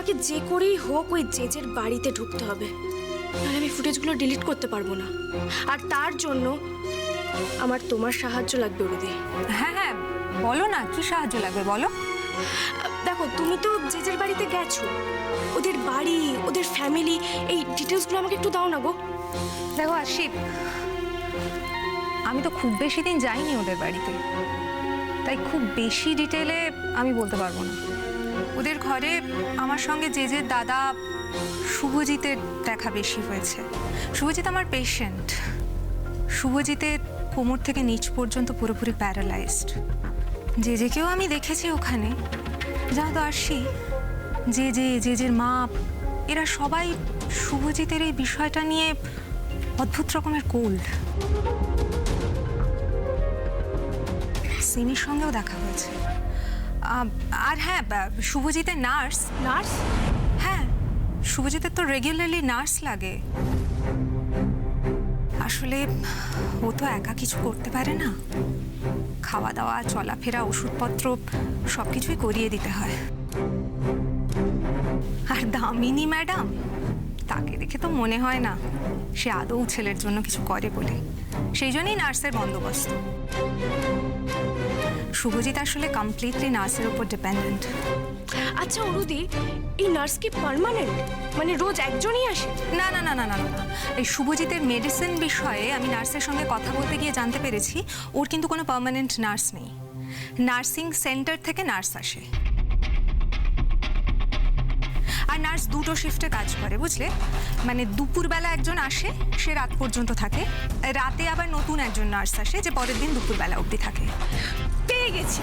আমাকে যে করেই হোক ওই জেজের বাড়িতে ঢুকতে হবে, নাহলে আমি ফুটেজগুলো ডিলিট করতে পারবো না। আর তার জন্য আমার তোমার সাহায্য লাগবে অরুদি। হ্যাঁ হ্যাঁ, বলো না কি সাহায্য লাগবে বলো। দেখো, তুমি তো জেজের বাড়িতে গেছো, ওদের বাড়ি, ওদের ফ্যামিলি, এই ডিটেলসগুলো আমাকে একটু দাও না গো। দেখো আশিক, আমি তো খুব বেশি দিন যাইনি ওদের বাড়িতে, তাই খুব বেশি ডিটেলে আমি বলতে পারবো না। ওদের ঘরে আমার সঙ্গে জেজের দাদা শুভজিতের দেখা বেশি হয়েছে। শুভজিৎ আমার পেশেন্ট। শুভজিতের কোমর থেকে নিচ পর্যন্ত পুরোপুরি প্যারালাইজড। জেজেকেও আমি দেখেছি ওখানে। যা তো আসি, জেজের মা, এরা সবাই শুভজিতের এই বিষয়টা নিয়ে অদ্ভুত রকমের কোল্ড। সিমির সঙ্গেও দেখা হয়েছে। আর হ্যাঁ, শুভজিতের নার্স। নার্স? হ্যাঁ, শুভজিতের তো রেগুলারলি নার্স লাগে। আসলে ও তো একা কিছু করতে পারে না, খাওয়া দাওয়া, চলাফেরা, ওষুধপত্র সব কিছুই করিয়ে দিতে হয়। আর দামিনী ম্যাডাম, তাকে দেখে তো মনে হয় না সে আদৌ ছেলের জন্য কিছু করে বলে। সেই জন্যই নার্সের বন্দোবস্ত। শুভজিৎ আসলে কমপ্লিটলি নার্সের উপর ডিপেন্ডেন্ট। আচ্ছা অরুদি, এই নার্স কি পার্মানেন্ট? মানে রোজ একজনই আসে? না না না না না না, এই শুভজিতের মেডিসিন বিষয়ে আমি নার্সের সঙ্গে কথা বলতে গিয়ে জানতে পেরেছি ওর কিন্তু কোনো পার্মানেন্ট নার্স নেই। নার্সিং সেন্টার থেকে নার্স আসে। আর নার্স দুটো শিফটে কাজ করে, বুঝলে? মানে দুপুরবেলা একজন আসে, সে রাত পর্যন্ত থাকে। রাতে আবার নতুন একজন নার্স আসে, যে পরের দিন দুপুরবেলা অবধি থাকে। পেয়ে গেছি।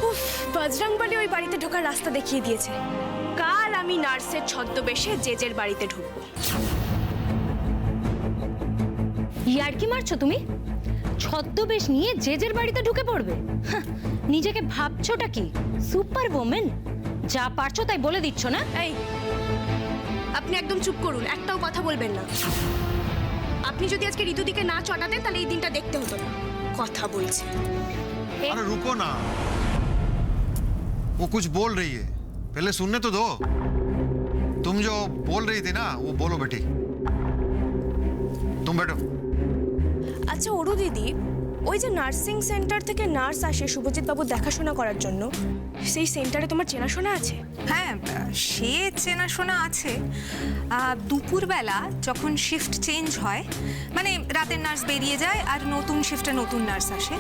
উফ, বজরংবলী ওই বাড়িতে ঢোকার রাস্তা দেখিয়ে দিয়েছে। কাল আমি নার্সের ছদ্মবেশে জেজের বাড়িতে ঢুকবো। ইয়ার্কি মারছো তুমি? ছদ্মবেশ নিয়ে জেজের বাড়িতে ঢুকে পড়বে? হাহ, নিজেকে ভাবছোটা কি সুপার ওমেন? যা পারছো তাই বলে দিচ্ছ না? এই, আপনি একদম চুপ করুন, একটাও কথা বলবেন না। আপনি যদি আজকে ঋতুদিকে না চটাতেন তাহলে এই দিনটা দেখতে হতো না। কথা বলছে। अरे रुको ना, वो कुछ बोल रही है, पहले सुनने तो दो। तुम जो बोल रही थी ना वो बोलो बेटी। तुम बैठो। আচ্ছা অরু দিদি, ওই যে নার্সিং সেন্টার থেকে নার্স আসে শুভজিৎ বাবু দেখাশোনা করার জন্য, সেই সেন্টারে তোমার চেনাশোনা আছে? হ্যাঁ, সে চেনাশোনা আছে। দুপুরবেলা যখন শিফট চেঞ্জ হয়, মানে রাতের নার্স বেরিয়ে যায় আর নতুন শিফটে নতুন নার্স আসে,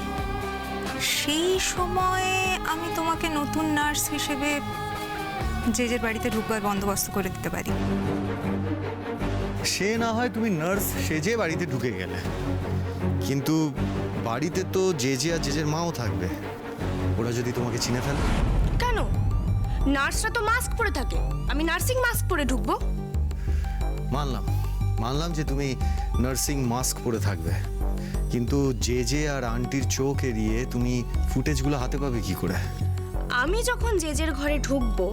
সেই সময়ে আমি তোমাকে নতুন নার্স হিসেবে জেজের বাড়িতে ঢুকবার বন্দোবস্ত করে দিতে পারি। সে না হয় তুমি নার্স সেজে বাড়িতে ঢুকে গেলে, কিন্তু বাড়িতে তো জেজে আর জেজের মাও থাকবে। ওরা যদি তোমাকে চিনে ফেলে? কেন? নার্সরা তো মাস্ক পরে থাকে, আমি নার্সিং মাস্ক পরে ঢুকবো? মানলাম মানলাম যে তুমি নার্সিং মাস্ক পরে থাকবে, কিন্তু জেজে আর আন্টির চোখ এড়িয়ে তুমি ফুটেজগুলো হাতে পাবে কি করে? আমি যখন জেজের ঘরে ঢুকবো,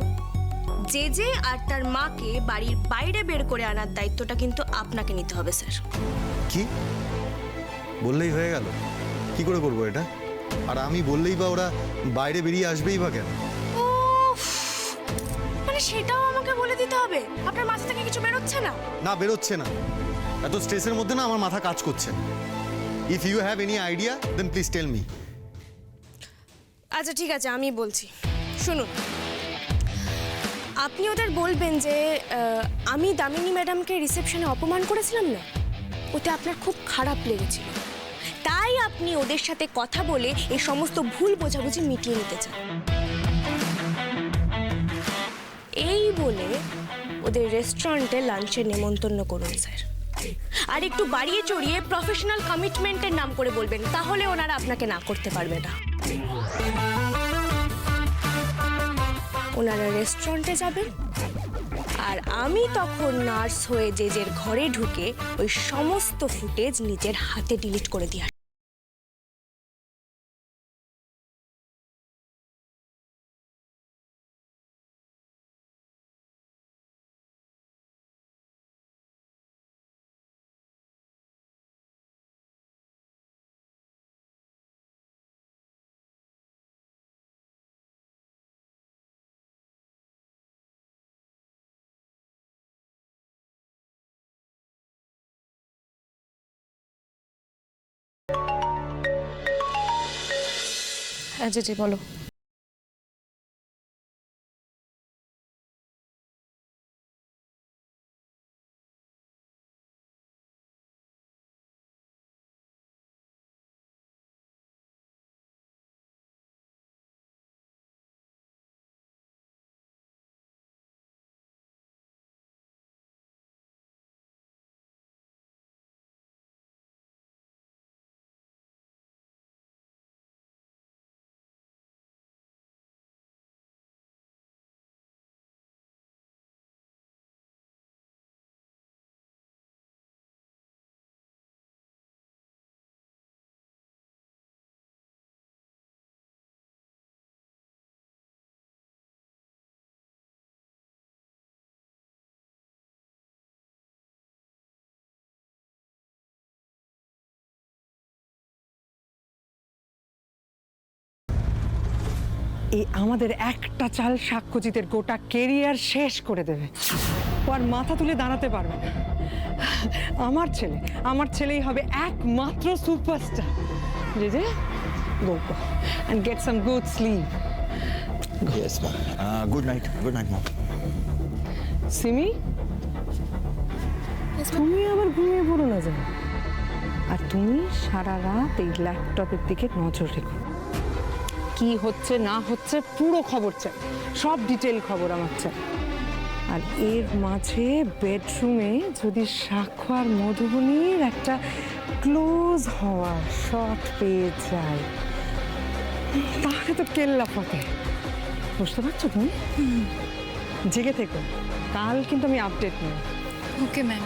জেজে আর তার মাকে বাড়ির বাইরে বের করে আনার দায়িত্বটা কিন্তু আপনাকে নিতে হবে স্যার। কি বললেই হয়ে গেল? কি করে করবো এটা? আর আমি বললেই বা ওরা বাইরে বেরিয়ে আসবেই বা কেন? উফ, মানে সেটাও আমাকে বলে দিতে হবে? আপনার মাথা থেকে কিছু বেরোচ্ছে না? না, বেরোচ্ছে না। এত স্ট্রেসের মধ্যে না আমার মাথা কাজ করছে। If you have any idea then please tell me. আচ্ছা ঠিক আছে, আমি বলছি, শুনুন। আপনি ওদের বলবেন যে আমি দামিনী ম্যাডামকে রিসেপশনে অপমান করেছিলাম না, ওতে আপনার খুব খারাপ লেগেছিল, তাই আপনি ওদের সাথে কথা বলে এই সমস্ত ভুল বোঝাবুঝি মিটিয়ে নিতে চান। এই বলে ওদের রেস্টুরেন্টে লাঞ্চে নেমন্তন্ন করুন স্যার। আর একটু বাড়িয়ে চড়িয়ে প্রফেশনাল কমিটমেন্টের নাম করে বলবেন, তাহলে ওনারা আপনাকে না করতে পারবে না। ওনারা রেস্টুরেন্টে যাবেন আর আমি তখন নার্স হয়ে জেজের ঘরে ঢুকে ওই সমস্ত ফুটেজ নিজের হাতে ডিলিট করে দিয়ে হ্যাঁ জি বলো। এই আমাদের একটা চাল সাক্ষ্যজিতের গোটা কেরিয়ার শেষ করে দেবে। ও আর মাথা তুলে দাঁড়াতে পারবে না। আমার ছেলেই হবে একমাত্র সুপারস্টার। যে go and get some good sleep. Yes মা, গুড নাইট মম। সিমি, তুমি আবার ঘুমিয়ে পড়ো না যেন। আর তুমি সারা রাত এই ল্যাপটপের দিকে নজর রেখো। কি হচ্ছে না হচ্ছে পুরো খবর চাই, সব ডিটেল খবর আমার চাই। আর এর মাঝে বেডরুমে যদি সাক্ষ্য আর মধুবনীর একটা ক্লোজ হওয়ার শট পেয়ে যায় তাহলে তো কেল্লা ফতে। বুঝতে পারছো তুমি? জেগে থেকো, কাল কিন্তু আমি আপডেট নেব। Okay ma'am.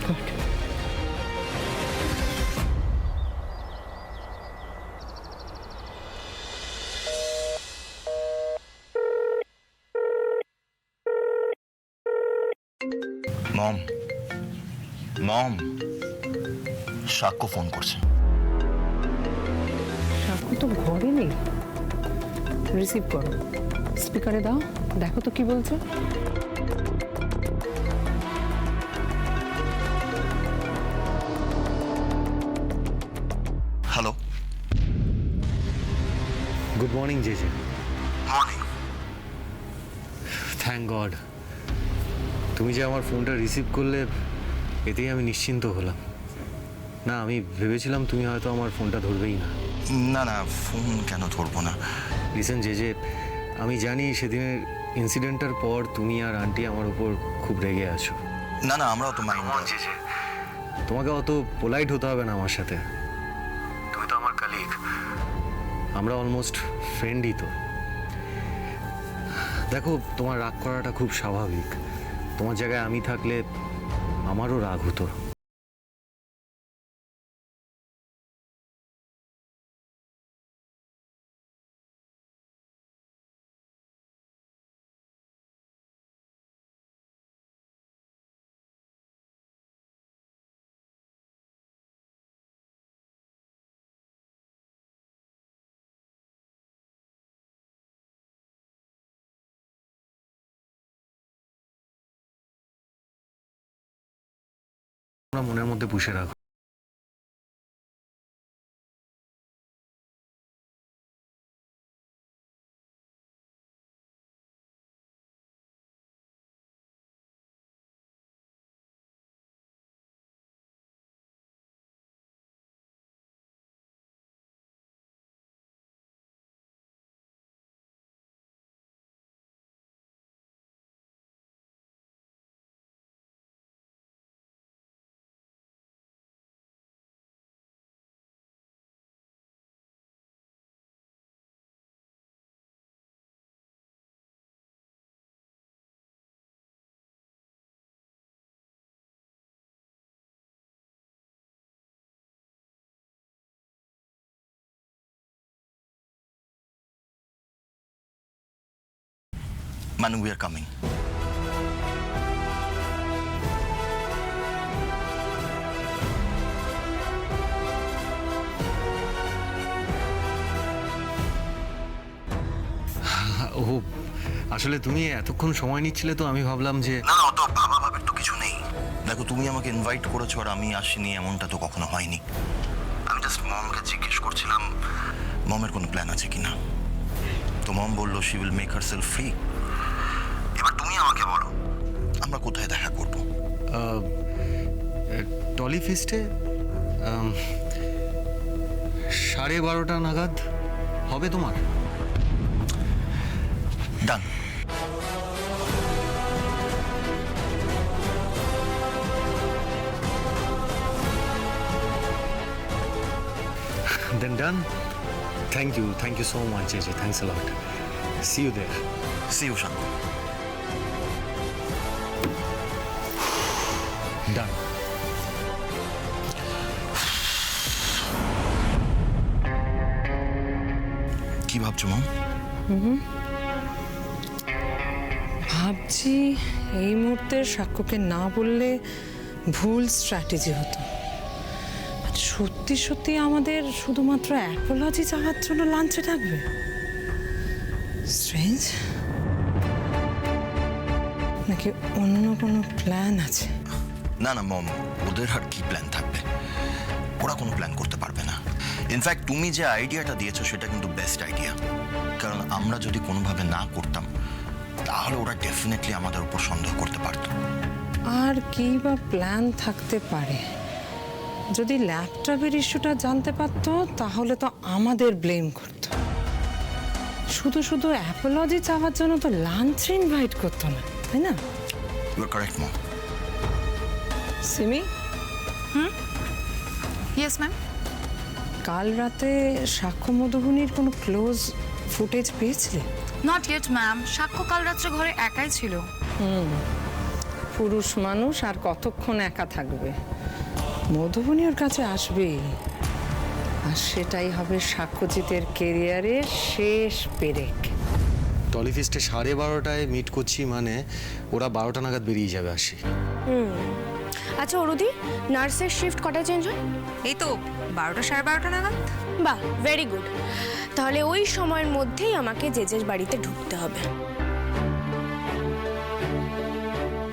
গুড। মম সাক্ষ্য ফোন করছে। সাক্ষ্য তো ঘরে নেই। রিসিভ করো, স্পিকারে দাও, দেখো তো কি বলছে। Hello, good morning JJ. Morning. Thank god, তুমি যে আমার ফোনটা রিসিভ করলে এতেই আমি নিশ্চিন্ত হলাম। না, আমি ভেবেছিলাম তুমি হয়তো আমার ফোনটা ধরবেই না। না ফোন কেন ধরবো না। লিসেন জেজে, আমি জানি সেদিনের ইনসিডেন্টটার পর তুমি আর আন্টি আমার উপর খুব রেগে আছো। না আমরাও তো মাইন্ড। তোমাকে অত পোলাইট হতে হবে না আমার সাথে। তুমি তো আমার কালিগ, আমরা অলমোস্ট ফ্রেন্ডই তো। দেখো, তোমার রাগ করাটা খুব স্বাভাবিক। তোমার জায়গায় আমি থাকলে আমারও রাগ হতো। তোমরা মনের মধ্যে পুষে রাখো। Manu, we are coming. ও, আসলে তুমি এতক্ষণ সময় নিচ্ছিলে তো আমি ভাবলাম যে না অত বাবা ভাবের তো কিছু নেই। দেখো, তুমি আমাকে ইনভাইট করেছো আর আমি আসিনি, এমনটা তো কখনো হয়নি। আমি জাস্ট মমকে জিজ্ঞেস করছিলাম, মমের কোনো প্ল্যান আছে কিনা। তো মম বললো she will make herself free. এবার তুমি আমাকে বলো আমরা কোথায় দেখা করব? টলি ফিস্টে 12:30 নাগাদ হবে তোমার? ডান। Then done. Thank you so much, JJ. Thanks a lot. See you there. See you Shanku. Done. কি ভাবছো মম? ভাবছি এই মুহূর্তে সাক্ষ্যকে না বললে ভুল স্ট্র্যাটেজি হতো। আর সত্যি সত্যি আমাদের শুধুমাত্র অ্যাপোলজি চাওয়ার জন্য লাঞ্চে থাকবে? স্ট্রেঞ্জ। নাকি অন্য কোনো প্ল্যান আছে? না না মম, ওদের আর কি প্ল্যান থাকবে? ওরা কোনো প্ল্যান করতে পারবে না। ইনফ্যাক্ট তুমি যে আইডিয়াটা দিয়েছো সেটা কিন্তু বেস্ট আইডিয়া। কারণ আমরা যদি কোনোভাবে না করতাম তাহলে ওরা ডেফিনেটলি আমাদের উপর সন্দেহ করতে পারতো। আর কি বা প্ল্যান থাকতে পারে? যদি ল্যাপটপের ইস্যুটা জানতে পারতো তাহলে তো আমাদের ব্লেম করতো। শুধু শুধু অ্যাপোলজি চাওয়ার জন্য তো লাঞ্চে ইনভাইট করতো না, তাই না? You are correct mom. Simi, yes ma'am. কাল রাতে সাক্ষ্য মধুবনীর কোনো ক্লোজ ফুটেজ পেয়েছিলে? Not yet ma'am. সাক্ষ্য কাল রাত্রে ঘরে একাই ছিল। পুরুষ মানুষ আর কতক্ষণ একা থাকবে? মধুবনী ওর কাছে আসবেই, আর সেটাই হবে সাক্ষ্যজিতের কেরিয়ারের শেষ পেরেক। টলি ফিস্টে 12:30টায় মিট করছি, মানে ওরা 12টা নাগাদ বেরিয়ে যাবে। আসি। আচ্ছা অরুদি, নার্সের শিফট কটায় চেঞ্জ হয়? এই তো 12টা 12:30 নাগাদ। বাহ, ভেরি গুড। তাহলে ওই সময়ের মধ্যেই আমাকে জেজের বাড়িতে ঢুকতে হবে।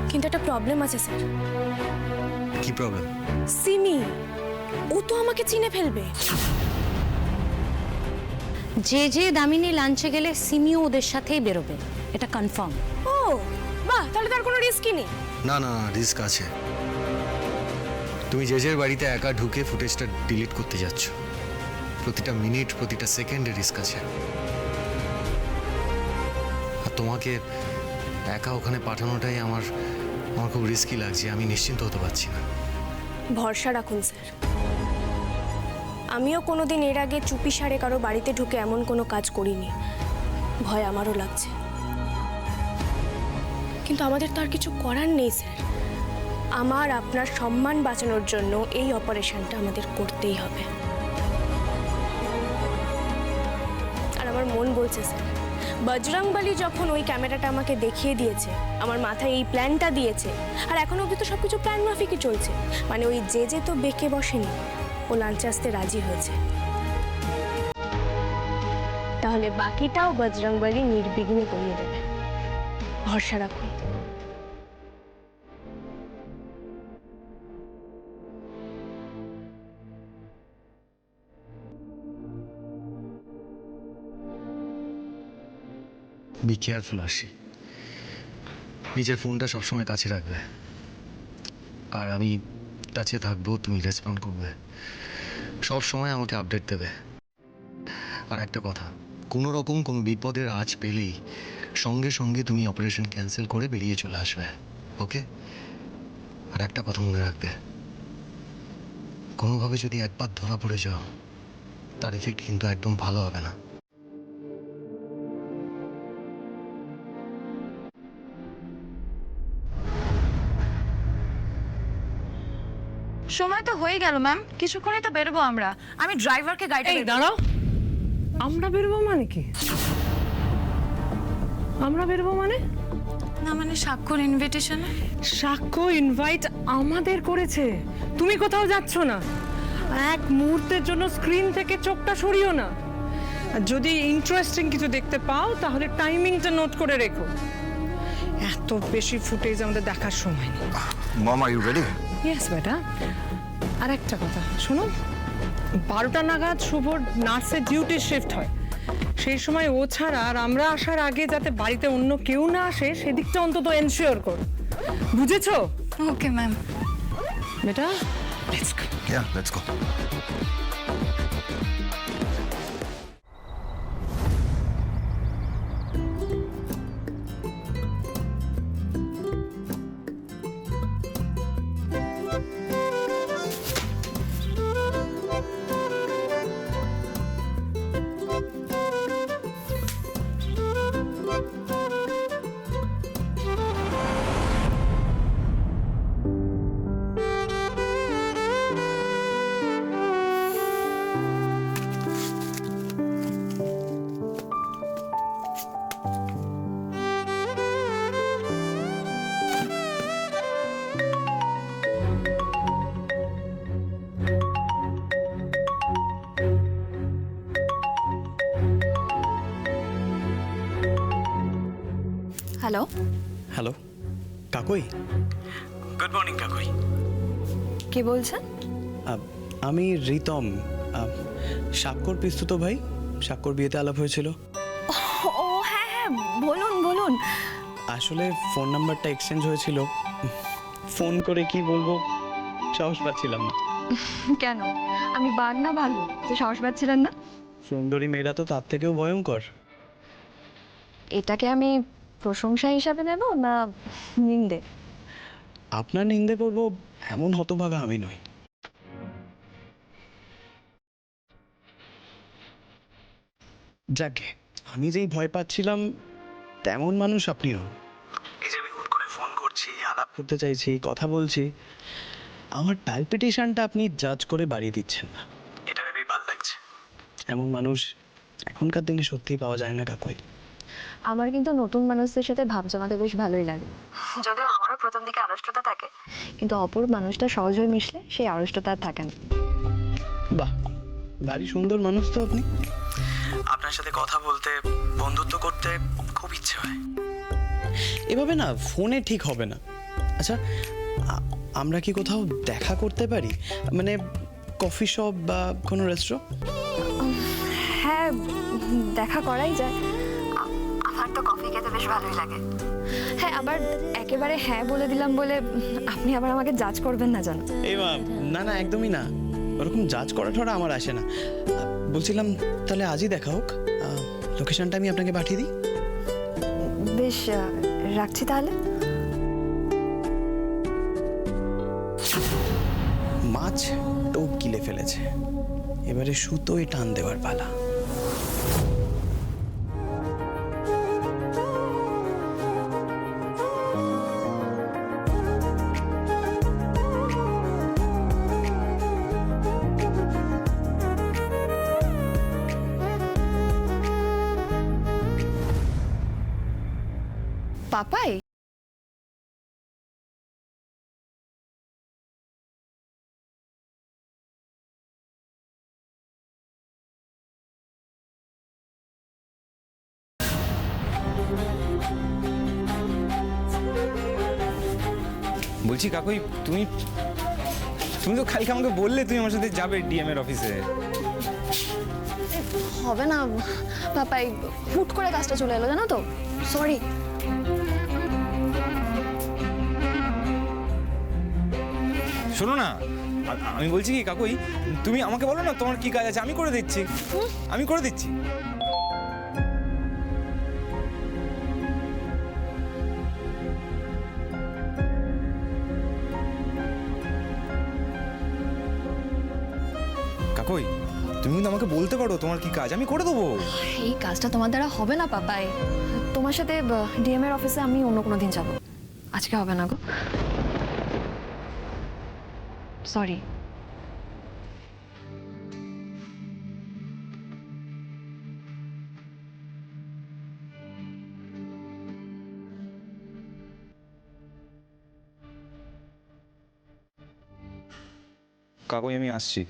কিন্তু একটা প্রবলেম আছে স্যার। কি প্রবলেম? সিমি, ও তো আমাকে চিনে ফেলবে। যে দামিনী লাঞ্চে গেলে সিমিও ওদের সাথেই বেরোবে, এটা কনফার্ম। ও বাহ, তাহলে তার কোনো রিস্কই নেই। না না, রিস্ক আছে। তুমি জেজের বাড়িতে একা ঢুকে ফুটেজটা ডিলিট করতে যাচ্ছ। প্রতিটা মিনিট, প্রতিটা সেকেন্ডে রিস্ক আছে। আর তোমাকে একা ওখানে পাঠানোটাই আমার খুব রিস্কি লাগছে। আমি নিশ্চিন্ত হতে পারছি না। ভরসা রাখুন স্যার, আমিও কোনোদিন এর আগে চুপি সারে কারো বাড়িতে ঢুকে এমন কোনো কাজ করিনি। ভয় আমারও লাগছে, কিন্তু আমাদের তো আর কিছু করার নেই স্যার। আমার আপনার সম্মান বাঁচানোর জন্য এই অপারেশনটা আমাদের করতেই হবে। আর আমার মন বলছে স্যার, বজরংবলী যখন ওই ক্যামেরাটা আমাকে দেখিয়ে দিয়েছে, আমার মাথায় এই প্ল্যানটা দিয়েছে, আর এখন অবধি তো সবকিছু প্ল্যান মাফিকই চলছে, মানে ওই যে তো বেঁকে বসেনি, ও লাঞ্চে আসতে রাজি হয়েছে। তাহলে বাকিটাও বজরংবলী নির্বিঘ্নে করিয়ে দেবে, ভরসা রাখুন। Be careful. আসি। নিজের ফোনটা সবসময় কাছে রাখবে, আর আমি কাছে থাকবো, তুমি রেসপন্ড করবে, সব সময় আমাকে আপডেট দেবে। আর একটা কথা, কোনো রকম কোনো বিপদের আঁচ পেলেই সঙ্গে সঙ্গে তুমি অপারেশন ক্যান্সেল করে বেরিয়ে চলে আসবে, ওকে? আর একটা কথা মনে রাখবে, কোনোভাবে যদি একবার ধরা পড়ে যাও, তার এফেক্ট কিন্তু একদম ভালো হবে না। সময় তো হয়ে গেল ম্যাম, কিছুক্ষণই তো বেরোবো আমরা। আমি ড্রাইভারকে গাড়িটা এই দাঁড়াও, আমরা বেরোবো মানে কি? আমরা বেরোবো মানে? না মানে সাক্ষর ইনভিটেশনে। সাক্ষ্য ইনভাইট আমাদের করেছে, তুমি কোথাও যাচ্ছ না। এক মুহূর্তের জন্য স্ক্রিন থেকে চোখটা সরিও না। আর যদি ইন্টারেস্টিং কিছু দেখতে পাও তাহলে টাইমিংটা নোট করে রেখো। এত বেশি ফুটেজ আমাদের দেখার সময় নেই। মম, আর ইউ রেডি? ইয়েস বেটা। আর একটা কথা শোনো, 12টা নাগাদ শুভর নার্সের ডিউটি শিফট হয়। সেই সময় ও ছাড়া আর আমরা আসার আগে যাতে বাড়িতে অন্য কেউ না আসে সেদিকটা অন্তত এনশিওর করো, বুঝেছো? Okay ma'am. বেটা let's go. Yeah, let's go. Hello, hello কাকুই, গুড মর্নিং কাকুই। কে বলছেন? আমি রিতম, স্বাক্ষর পিস্তুত ভাই। স্বাক্ষর বিয়েতে আলাপ হয়েছিল। ও হ্যাঁ হ্যাঁ, বলুন বলুন। আসলে ফোন নাম্বারটা এক্সচেঞ্জ হয়েছিল। ফোন করে কি বলবো সাহস পাচ্ছিলাম না। কেন, আমি বাঘ না ভালো যে সাহস পাচ্ছিলেন না? সুন্দরী মেয়েরা তো তার থেকেও ভয়ঙ্কর। এটাকে আমি প্রশংসা হিসাবে নেব না নিন্দে? আপনার নিন্দে করবো এমন হতভাগা আমি নই। যাকে আমি যেই ভয় পাচ্ছিলাম তেমন মানুষ আপনিও। এই যে আমি হুট করে ফোন করছি, আলাপ করতে চাইছি, কথা বলছি, আমার প্যালপিটেশনটা আপনি জাজ করে বাড়িয়ে দিচ্ছেন না, এটা ভেবেই ভালো লাগছে। এমন মানুষ এখনকার দিনে সত্যিই পাওয়া যায় না কাকুই। আমার কিন্তু নতুন মানুষদের সাথে ভাব জমাতে বেশ ভালোই লাগে, যদিও আমারও প্রথম দিকে আড়ষ্টতা থাকে, কিন্তু অপর মানুষটা সহজ হয়ে মিশলে সেই আড়ষ্টতা আর থাকে না। বাহ, ভারী সুন্দর মানুষ তো আপনি। আপনার সাথে কথা বলতে, বন্ধুত্ব করতে খুব ইচ্ছে হয়। এভাবে না ফোনে ঠিক হবে না। আচ্ছা, আমরা কি কোথাও দেখা করতে পারি? মানে কফি শপ বা কোনো রেস্টুরেন্ট? হ্যাঁ, দেখা করাই যায়। আমার তো কফি খেতে বেশ ভালোই লাগে। হ্যাঁ, আবার একেবারে হ্যাঁ বলে দিলাম বলে আপনি আবার আমাকে জাজ করবেন না জানো। এই না না, একদমই না, ওরকম জাজ করা ঠরা আমার আসে না। বলছিলাম তাহলে আজই দেখা হোক, লোকেশনটা আমি আপনাকে পাঠিয়ে দিই। বেশ, রাখছি তাহলে। মাছ টোপ গিলে ফেলেছে, এবারে সুতোয় টান দেওয়ার পালা। পাপাই, বলছি কাকুই, তুমি তুমি তো কালকে আমাকে বললে তুমি আমার সাথে যাবে ডিএম এর অফিসে। হবে না পাপাই, হুট করে কাজটা চলে এলো জানো তো, সরি। শোনো না, আমি বলছি কি কাকুই, তুমি আমাকে বলো না তোমার কি কাজ আছে, আমি করে দিচ্ছি, আমি করে দিচ্ছি। কাকুই, তুমি কিন্তু আমাকে বলতে পারো তোমার কি কাজ, আমি করে দেবো। এই কাজটা তোমার দ্বারা হবে না পাপাই, তোমার সাথে ডিএম এর অফিসে আমি অন্য কোনো দিন যাব, আজকে হবে না গো, সরি। কাকুই আমি আসছি।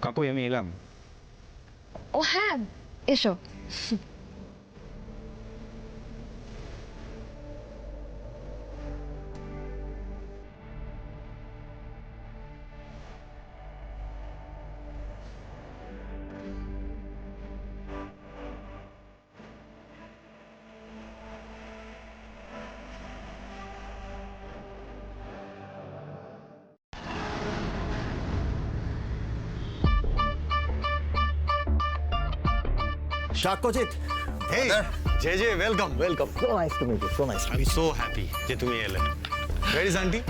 কাকুই আমি এলাম। ও হ্যাঁ, এসো। Shakojit. Hey, JJ, welcome. So nice to meet you. So nice. I'm so happy যে তুমি এলে। Where is auntie?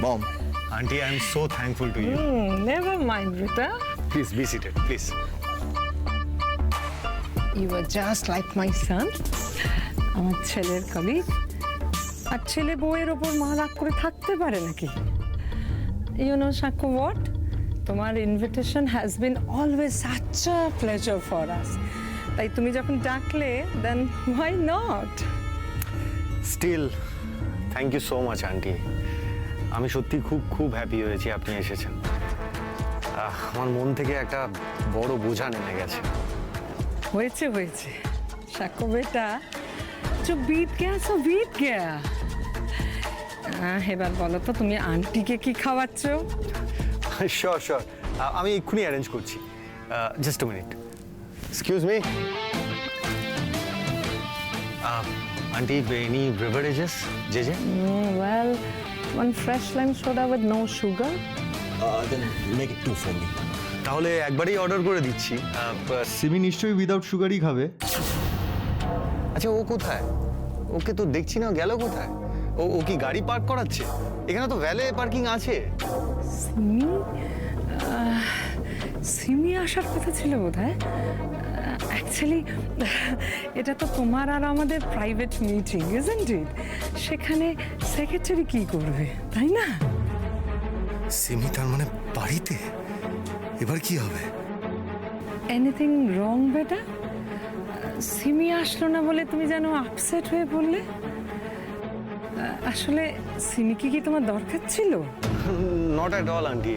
Mom. Auntie, I'm so thankful to you. Never mind, Rita. Please be seated, please. You are just like my son. আমার ছেলের colleague. আর ছেলে বউয়ের ওপর মা রাগ করে থাকতে পারে নাকি? You know, Shakko, what? তোমার invitation has been always such a pleasure for us. তাই তুমি যখন ডাকলে, then why not? Still, thank you so much, auntie. আমি সত্যি খুব হ্যাপি হয়েছি আপনি এসেছেন। আমার মন থেকে একটা বড় বোঝা নেমে গেছে। হয়েছে শাকো বেটা जो बीत गया सो बीत गया। এবার বলো তো তুমি আন্টিকে কি খাওয়াচ্ছ? শিওর আমি এক্ষুনি অ্যারেঞ্জ করছি। Just a minute, excuse me. Aunty, any beverages? JJ? Well, one fresh lime soda with no sugar. Then make it 2 for me. তাহলে একবারই অর্ডার করে দিচ্ছি। সিমি নিশ্চয়ই উইদাউট সুগারই খাবে। আচ্ছা, ও কোথায়? ওকে তো দেখছি না, গেল কোথায়? ও কি গাড়ি পার্ক করাচ্ছে? এখানে তো ভ্যালে পার্কিং আছে। সিমি আসার কথা ছিল বোধহয়। অ্যাকচুয়ালি এটা তো তোমার আর আমাদের প্রাইভেট মিটিং, ইজন্ট ইট? সেখানে সেক্রেটারি কি করবে, তাই না? সিমি তার মানে বাড়িতে? এবার কি হবে? এনিথিং রং বেটা? সিমি আসলো না বলে তুমি যেন আপসেট হয়ে পড়লে। আসলে সিমিকে কি তোমার দরকার ছিল? Not at all aunty,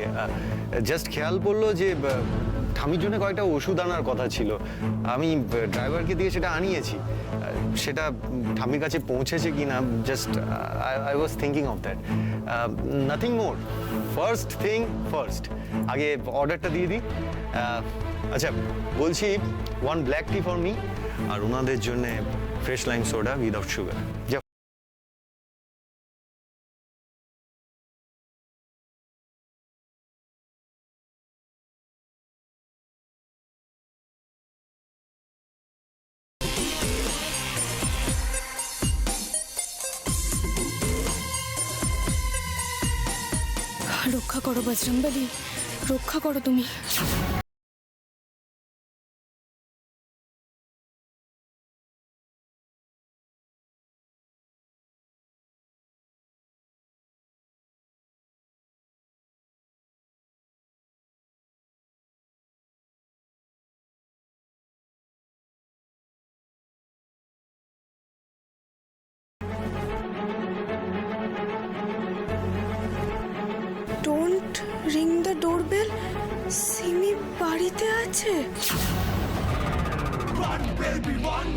just খেয়াল পড়লো যে ঠামির জন্য কয়েকটা ওষুধ আনার কথা ছিল। আমি ড্রাইভারকে দিয়ে সেটা আনিয়েছি। সেটা ঠামির কাছে পৌঁছেছে কি না, just I was thinking of that, nothing more. First thing first, আগে অর্ডারটা দিয়ে দিই। আচ্ছা, বলছি 1 ব্ল্যাক টি ফর মি, আর ওনাদের জন্য fresh lime soda without sugar. রক্ষা করো বজরংবলী, রক্ষা করো তুমি। Don't ring the doorbell. Simi বাড়িতে আছে? Run, baby, run.